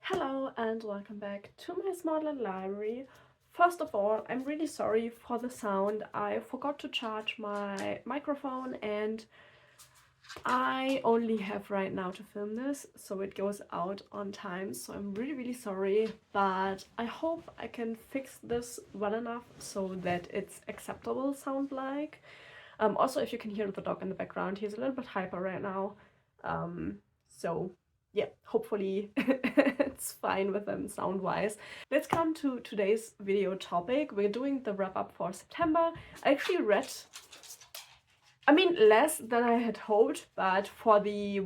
Hello and welcome back to my small little library. First of all, I'm really sorry for the sound. I forgot to charge my microphone and I only have right now to film this, so it goes out on time. So I'm really sorry, but I hope I can fix this well enough so that it's acceptable sound like. Also, if you can hear the dog in the background, he's a little bit hyper right now. So yeah, hopefully it's fine with them sound wise. Let's come to today's video topic. We're doing the wrap up for September. I actually read, less than I had hoped, but for the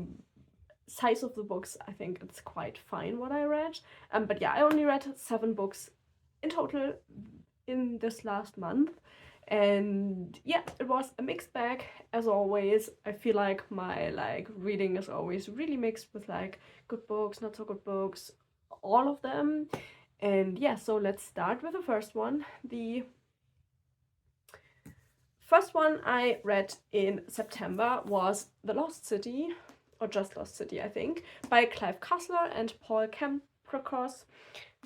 size of the books, I think it's quite fine what I read. But yeah, I only read 7 books in total in this last month. And yeah, it was a mixed bag as always. I feel like my reading is always really mixed with good books, not so good books, all of them. And yeah, so let's start with the first one. The first one I read in September was The Lost City, or just Lost City, I think, by Clive Cussler and Paul Camprakos.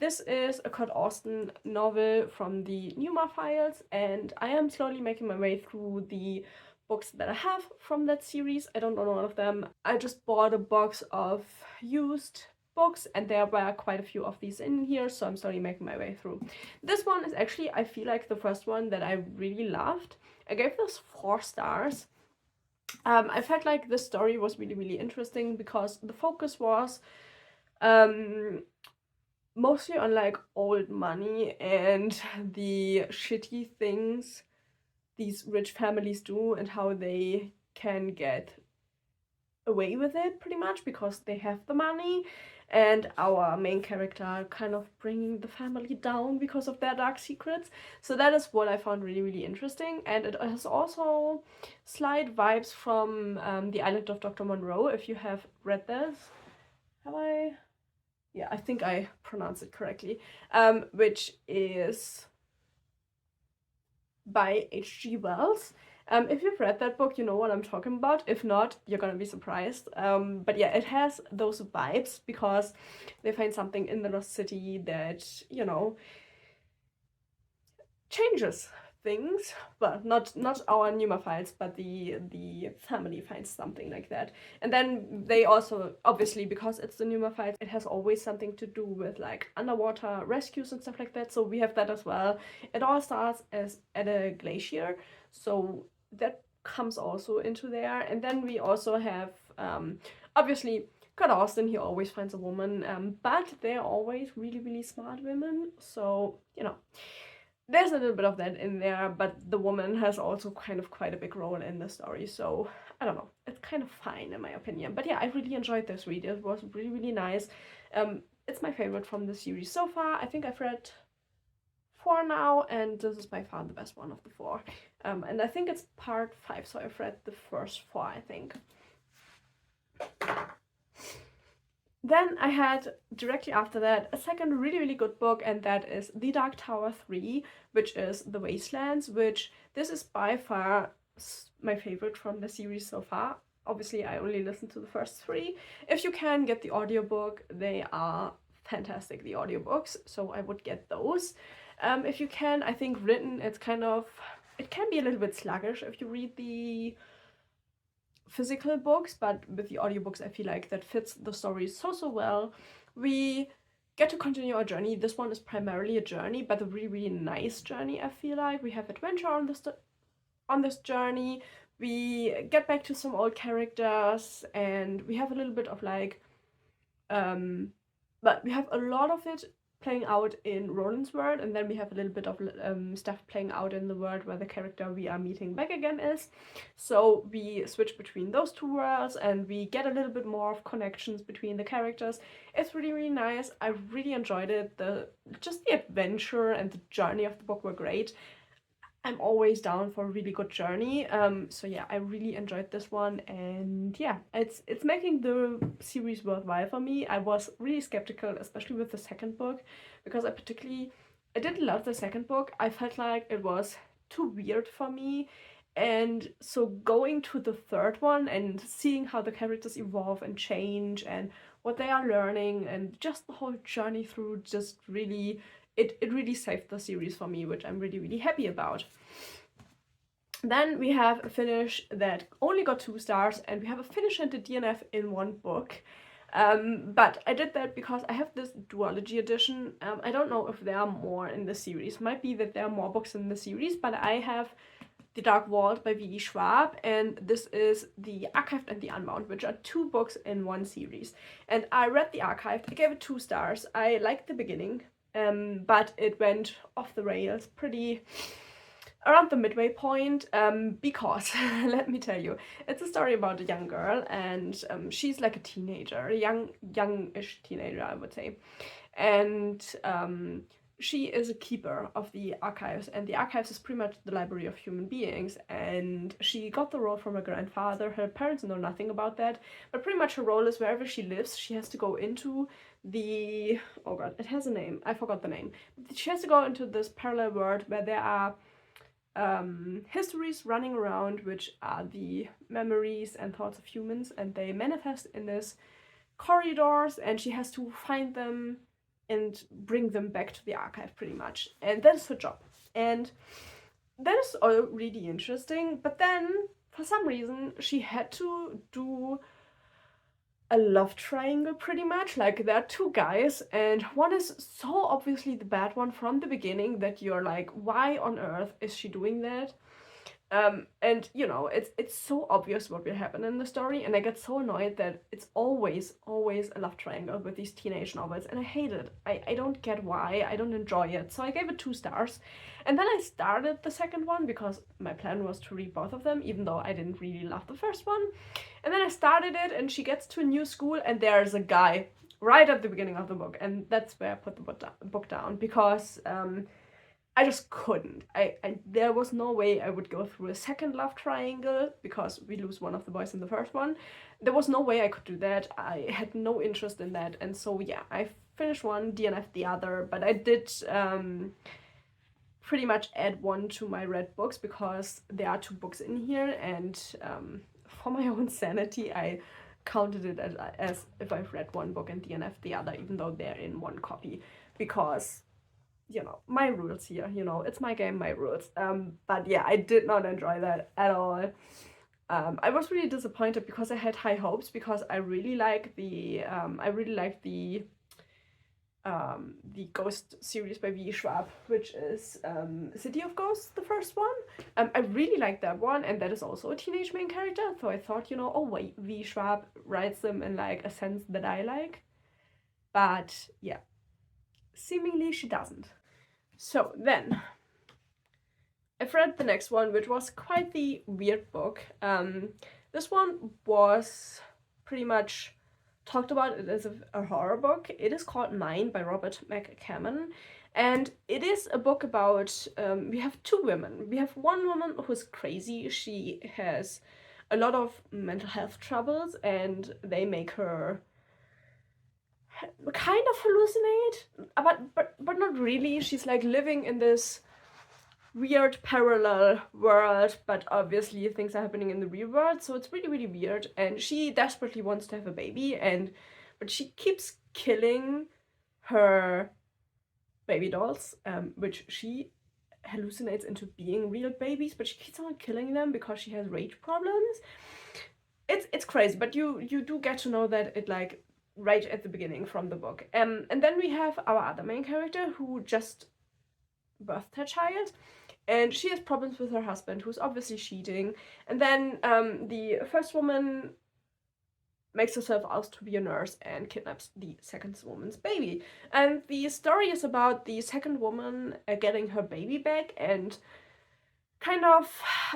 This is a Kurt Austen novel from the Numa Files, and I am slowly making my way through the books that I have from that series. I don't own all of them. I just bought a box of used books, and there were quite a few of these in here, so I'm slowly making my way through. This one is actually, I feel like, the first one that I really loved. I gave this 4 stars. I felt like this story was really interesting because the focus was mostly on old money and the shitty things these rich families do and how they can get away with it pretty much because they have the money, and our main character kind of bringing the family down because of their dark secrets. So that is what I found really interesting, and it has also slight vibes from The Island of Dr. Monroe, if you have read this. Have I? Yeah, I think I pronounced it correctly, which is by H.G. Wells. If you've read that book, you know what I'm talking about. If not, you're gonna be surprised. But yeah, it has those vibes because they find something in the lost city that, changes things. Well, not our Numa files, but the family finds something like that. And then they also, obviously, because it's the Numa files, it has always something to do with underwater rescues and stuff like that. So we have that as well. It all starts as at a glacier, so that comes also into there. And then we also have obviously Kurt Austen, he always finds a woman, but they're always really smart women. So, there's a little bit of that in there, but the woman has also kind of quite a big role in the story, so I don't know. It's kind of fine in my opinion. But yeah, I really enjoyed this read. It was really nice. It's my favorite from the series so far. I think I've read 4 now, and this is by far the best one of the 4. And I think it's part 5, so I've read the first 4, I think. Then I had, directly after that, a second really good book, and that is The Dark Tower 3, which is The Wastelands, which this is by far my favorite from the series so far. Obviously, I only listened to the first 3. If you can get the audiobook, they are fantastic, the audiobooks, so I would get those. If you can, I think written, it can be a little bit sluggish if you read the physical books, but with the audiobooks I feel like that fits the story so well. We get to continue our journey. This one is primarily a journey, but a really nice journey. I feel like we have adventure on this journey. We get back to some old characters, and we have a little bit of but we have a lot of it playing out in Roland's world, and then we have a little bit of stuff playing out in the world where the character we are meeting back again is. So we switch between those 2 worlds, and we get a little bit more of connections between the characters. It's really nice. I really enjoyed it. Just the adventure and the journey of the book were great. I'm always down for a really good journey. So yeah, I really enjoyed this one, and yeah, it's making the series worthwhile for me. I was really skeptical, especially with the second book, because I didn't love the second book. I felt like it was too weird for me. And so going to the third one and seeing how the characters evolve and change and what they are learning, and just the whole journey through just really, it really saved the series for me, which I'm really, really happy about. Then we have a finish that only got 2 stars, and we have a finish and a DNF in one book. But I did that because I have this duology edition. I don't know if there are more in the series. Might be that there are more books in the series, but I have The Dark Vault by V.E. Schwab, and this is The Archived and the Unbound, which are 2 books in one series. And I read The Archived, I gave it 2 stars. I liked the beginning, but it went off the rails pretty around the midway point, because let me tell you, it's a story about a young girl, and she's like a teenager, a youngish teenager, I would say, and she is a keeper of the archives, and the archives is pretty much the library of human beings, and she got the role from her grandfather. Her parents know nothing about that, but pretty much her role is wherever she lives, she has to go into the, oh god, it has a name, I forgot the name. She has to go into this parallel world where there are histories running around, which are the memories and thoughts of humans, and they manifest in this corridors, and she has to find them and bring them back to the archive, pretty much, and that's her job. And that is all really interesting, but then for some reason she had to do a love triangle, pretty much. Like, there are 2 guys, and one is so obviously the bad one from the beginning that you're like, why on earth is she doing that? And you know, it's so obvious what will happen in the story, and I get so annoyed that it's always a love triangle with these teenage novels, and I hate it. I don't get why, I don't enjoy it. So I gave it 2 stars, and then I started the second one because my plan was to read both of them, even though I didn't really love the first one. And then I started it, and she gets to a new school, and there's a guy right at the beginning of the book, and that's where I put the book down, because I just couldn't. There was no way I would go through a second love triangle, because we lose one of the boys in the first one. There was no way I could do that. I had no interest in that, and so yeah, I finished one, DNF the other, but I did pretty much add one to my read books, because there are 2 books in here, and for my own sanity, I counted it as if I've read one book and DNF the other, even though they're in one copy, because, you know, my rules here, you know, it's my game, my rules. But yeah, I did not enjoy that at all. I was really disappointed because I had high hopes, because I really like the Ghost series by V. Schwab, which is City of Ghosts, the first one. I really like that one, and that is also a teenage main character, so I thought, you know, oh wait, V. Schwab writes them in like a sense that I like. But yeah, seemingly she doesn't. So then, I've read the next one, which was quite the weird book. This one was pretty much talked about it as a horror book. It is called Mine by Robert McCammon, and it is a book about, we have 2 women. We have one woman who's crazy. She has a lot of mental health troubles, and they make her kind of hallucinate, but not really. She's like living in this weird parallel world, but obviously things are happening in the real world, so it's really, really weird. And she desperately wants to have a baby, but she keeps killing her baby dolls, which she hallucinates into being real babies, but she keeps on killing them because she has rage problems. It's crazy, but you do get to know that it, like, right at the beginning from the book. And then we have our other main character who just birthed her child, and she has problems with her husband, who's obviously cheating. And then the first woman makes herself out to be a nurse and kidnaps the second woman's baby. And the story is about the second woman getting her baby back, and kind of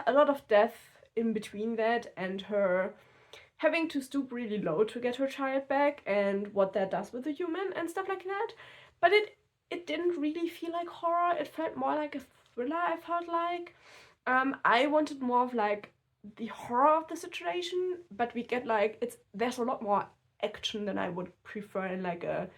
a lot of death in between that, and her having to stoop really low to get her child back, and what that does with the human and stuff like that. But it didn't really feel like horror. It felt more like a thriller, I felt like. I wanted more of like the horror of the situation, but we get like, there's a lot more action than I would prefer in like a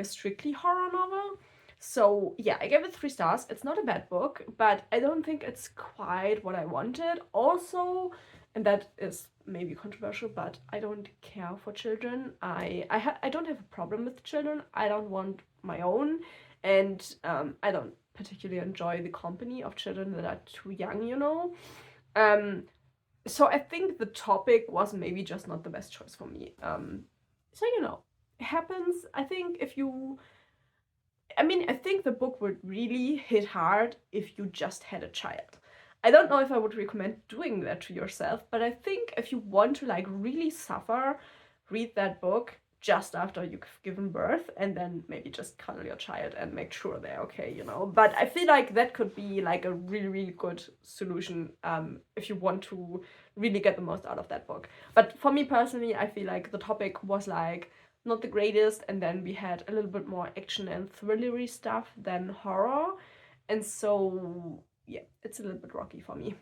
strictly horror novel. So yeah, I gave it 3 stars. It's not a bad book, but I don't think it's quite what I wanted. Also, and that is maybe controversial, but I don't care for children. I don't have a problem with children. I don't want my own, and I don't particularly enjoy the company of children that are too young, you know. Um, so I think the topic was maybe just not the best choice for me. So you know, it happens. I think the book would really hit hard if you just had a child. I don't know if I would recommend doing that to yourself, but I think if you want to like really suffer, read that book just after you've given birth and then maybe just cuddle your child and make sure they're okay, you know. But I feel like that could be like a really, really good solution if you want to really get the most out of that book. But for me personally, I feel like the topic was like not the greatest, and then we had a little bit more action and thrillery stuff than horror, and so yeah, it's a little bit rocky for me.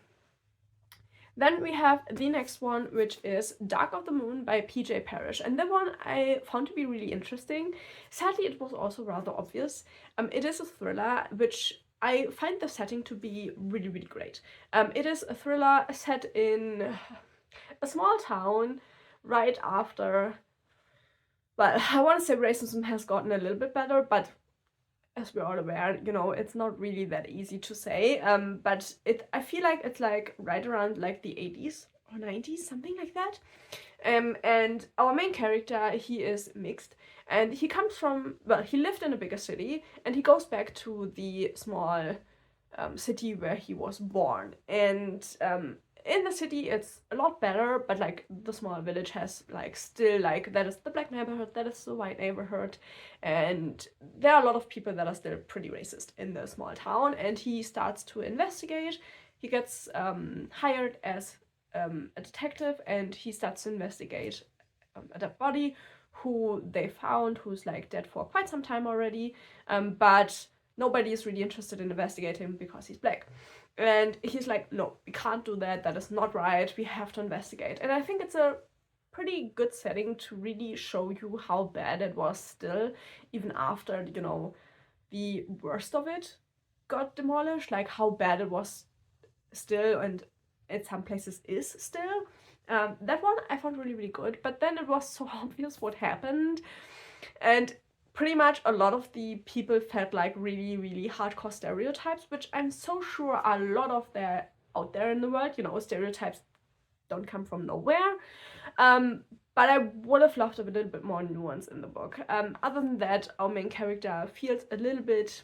Then we have the next one, which is Dark of the Moon by PJ Parrish, and that one I found to be really interesting. Sadly, it was also rather obvious. It is a thriller, which I find the setting to be really, really great. It is a thriller set in a small town right after, well, I want to say racism has gotten a little bit better, but as we're all aware, you know, it's not really that easy to say. But I feel like it's like right around like the 80s or 90s, something like that. And our main character, he is mixed, and he comes from, well, he lived in a bigger city, and he goes back to the small city where he was born. And in the city it's a lot better, but like the small village has like still like that is the black neighborhood, that is the white neighborhood, and there are a lot of people that are still pretty racist in the small town. And he starts to investigate. He gets hired as a detective, and he starts to investigate a dead body who they found, who's like dead for quite some time already, but nobody is really interested in investigating because he's black. And he's like, no, we can't do that. That is not right. We have to investigate. And I think it's a pretty good setting to really show you how bad it was still, even after, you know, the worst of it got demolished, like how bad it was still, and in some places is still. That one I found really, really good. But then it was so obvious what happened. And pretty much a lot of the people felt like really, really hardcore stereotypes, which I'm so sure are a lot of there out there in the world. You know, stereotypes don't come from nowhere. But I would have loved a little bit more nuance in the book. Other than that, our main character feels a little bit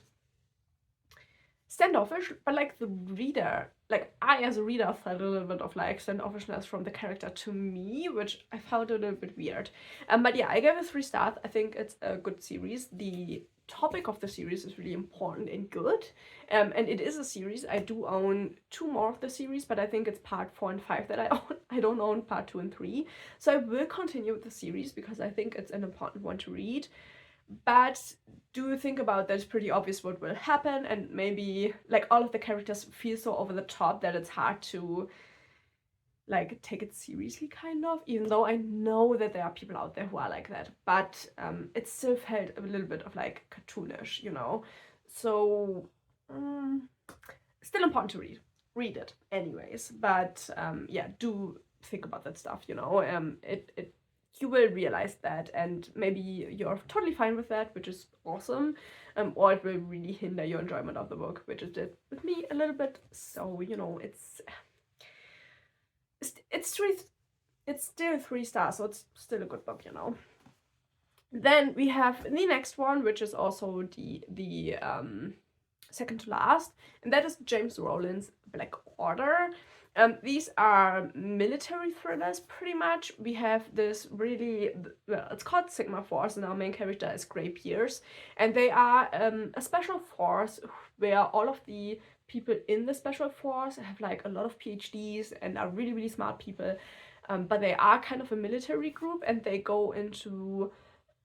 standoffish, but like the reader, like I as a reader felt a little bit of like standoffishness from the character to me, which I found a little bit weird. But yeah, I gave it 3 stars. I think it's a good series. The topic of the series is really important and good, and it is a series. I do own 2 more of the series, but I think it's part 4 and 5 that I own. I don't own part 2 and 3, so I will continue with the series because I think it's an important one to read. But do think about that it's pretty obvious what will happen, and maybe like all of the characters feel so over the top that it's hard to like take it seriously, kind of, even though I know that there are people out there who are like that. But it still felt a little bit of like cartoonish, you know. So still important to read it anyways. But yeah, do think about that stuff, you know. It you will realize that, and maybe you're totally fine with that, which is awesome, or it will really hinder your enjoyment of the book, which it did with me a little bit. So you know, it's still 3 stars, so it's still a good book, you know. Then we have the next one, which is also the second to last, and that is James Rowland's Black Order. These are military thrillers, pretty much. We have this really, well, it's called Sigma Force, and our main character is Grey Pierce, and they are a special force where all of the people in the special force have like a lot of PhDs and are really, really smart people, but they are kind of a military group, and they go into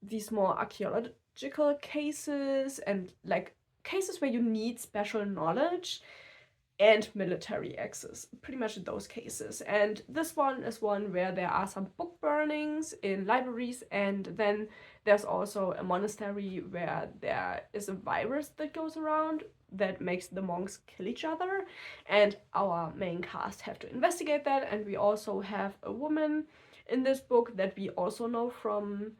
these more archaeological cases and like cases where you need special knowledge and military access, pretty much in those cases. And this one is one where there are some book burnings in libraries, and then there's also a monastery where there is a virus that goes around that makes the monks kill each other, and our main cast have to investigate that. And we also have a woman in this book that we also know from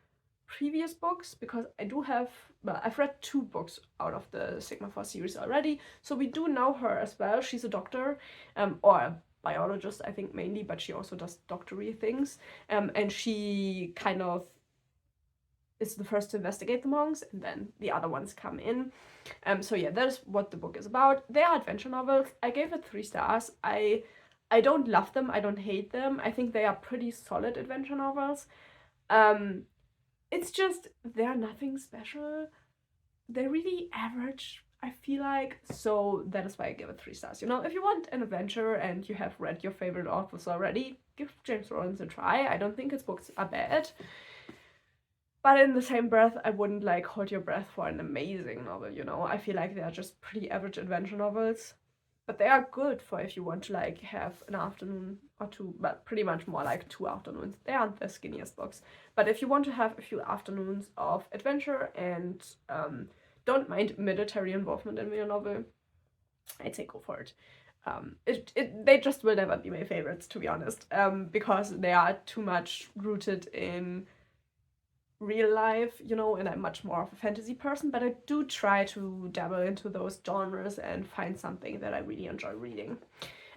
previous books, because I've read 2 books out of the Sigma 4 series already, so we do know her as well. She's a doctor, or a biologist, I think, mainly, but she also does doctory things, and she kind of is the first to investigate the monks, and then the other ones come in. So yeah, that is what the book is about. They are adventure novels. I gave it 3 stars. I don't love them, I don't hate them. I think they are pretty solid adventure novels. It's just, they're nothing special. They're really average, I feel like. So that is why I give it 3 stars. You know, if you want an adventure and you have read your favorite authors already, give James Rollins a try. I don't think his books are bad. But in the same breath, I wouldn't like hold your breath for an amazing novel, you know? I feel like they are just pretty average adventure novels. But they are good for if you want to like have an afternoon or 2, but pretty much more like 2 afternoons. They aren't the skinniest books. But if you want to have a few afternoons of adventure and don't mind military involvement in your novel, I'd say go for it. They just will never be my favorites, to be honest, because they are too much rooted in real life, you know, and I'm much more of a fantasy person, but I do try to dabble into those genres and find something that I really enjoy reading.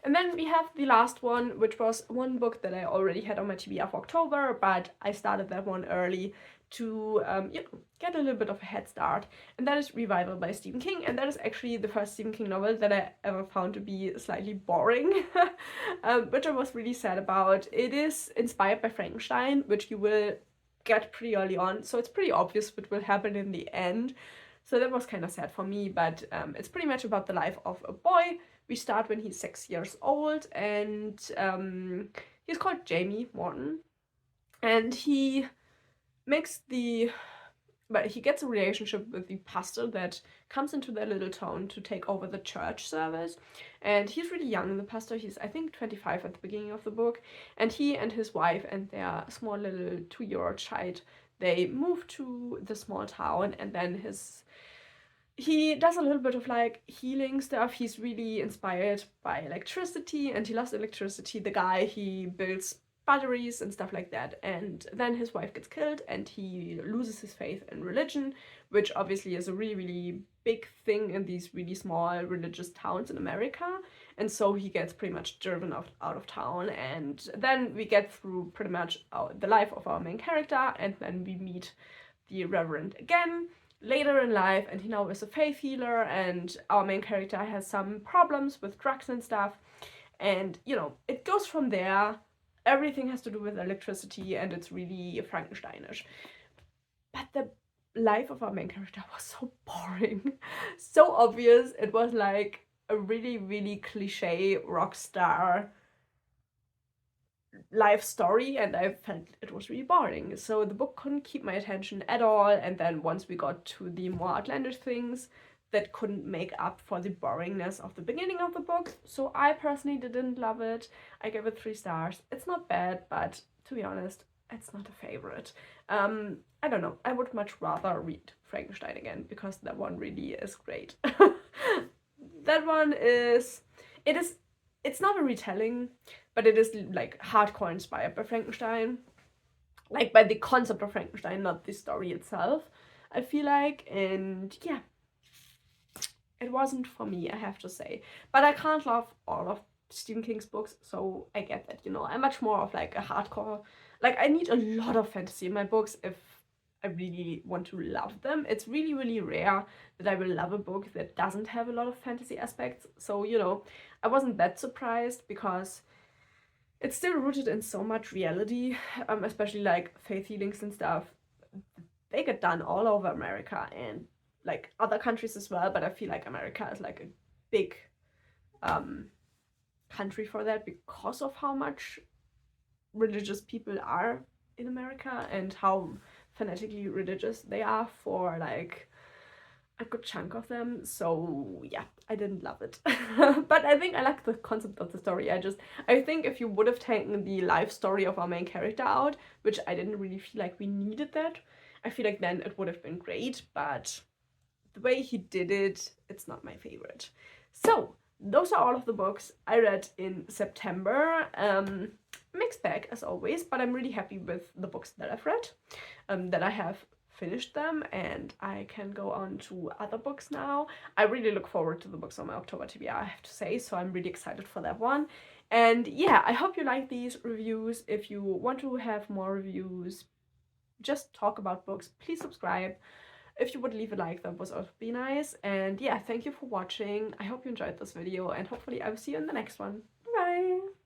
And then we have the last one, which was one book that I already had on my TBR for October, but I started that one early to get a little bit of a head start, and that is Revival by Stephen King. And that is actually the first Stephen King novel that I ever found to be slightly boring, which I was really sad about. It is inspired by Frankenstein, which you will get pretty early on, so it's pretty obvious what will happen in the end. So that was kind of sad for me, but it's pretty much about the life of a boy. We start when he's 6 years old, and he's called Jamie Morton, and he gets a relationship with the pastor that comes into their little town to take over the church service. And he's really young, the pastor. He's, I think, 25 at the beginning of the book. And he and his wife and their small little 2-year-old child, they move to the small town, and then he does a little bit of like healing stuff. He's really inspired by electricity, and he loves electricity. The guy, he builds batteries and stuff like that, and then his wife gets killed and he loses his faith in religion, which obviously is a really, really big thing in these really small religious towns in America. And so he gets pretty much driven out of town, and then we get through pretty much the life of our main character, and then we meet the Reverend again later in life, and he now is a faith healer, and our main character has some problems with drugs and stuff, and you know, it goes from there. Everything has to do with electricity, and it's really Frankensteinish. But the life of our main character was so boring, so obvious. It was like a really, really cliche rock star life story, and I felt it was really boring. So the book couldn't keep my attention at all, and then once we got to the more outlandish things, that couldn't make up for the boringness of the beginning of the book. So I personally didn't love it. I gave it 3 stars. It's not bad, but to be honest, it's not a favorite. I don't know. I would much rather read Frankenstein again, because that one really is great. That one it's not a retelling, but it is like hardcore inspired by Frankenstein. Like by the concept of Frankenstein, not the story itself, I feel like. And yeah, it wasn't for me, I have to say. But I can't love all of Stephen King's books, so I get that, you know. I'm much more of like a hardcore, like I need a lot of fantasy in my books if I really want to love them. It's really, really rare that I will love a book that doesn't have a lot of fantasy aspects. So, you know, I wasn't that surprised, because it's still rooted in so much reality, especially like faith healings and stuff. They get done all over America and like other countries as well, but I feel like America is like a big country for that, because of how much religious people are in America and how fanatically religious they are for like a good chunk of them. So yeah, I didn't love it. But I think I like the concept of the story. I think if you would have taken the life story of our main character out, which I didn't really feel like we needed that, I feel like then it would have been great, but the way he did it, it's not my favorite. So those are all of the books I read in September. Mixed bag as always, but I'm really happy with the books that I've read, that I have finished them, and I can go on to other books now. I really look forward to the books on my October TBR, I have to say, so I'm really excited for that one. And yeah, I hope you like these reviews. If you want to have more reviews, just talk about books, please subscribe. If you would leave a like, that would also be nice. And yeah, thank you for watching. I hope you enjoyed this video, and hopefully I will see you in the next one. Bye!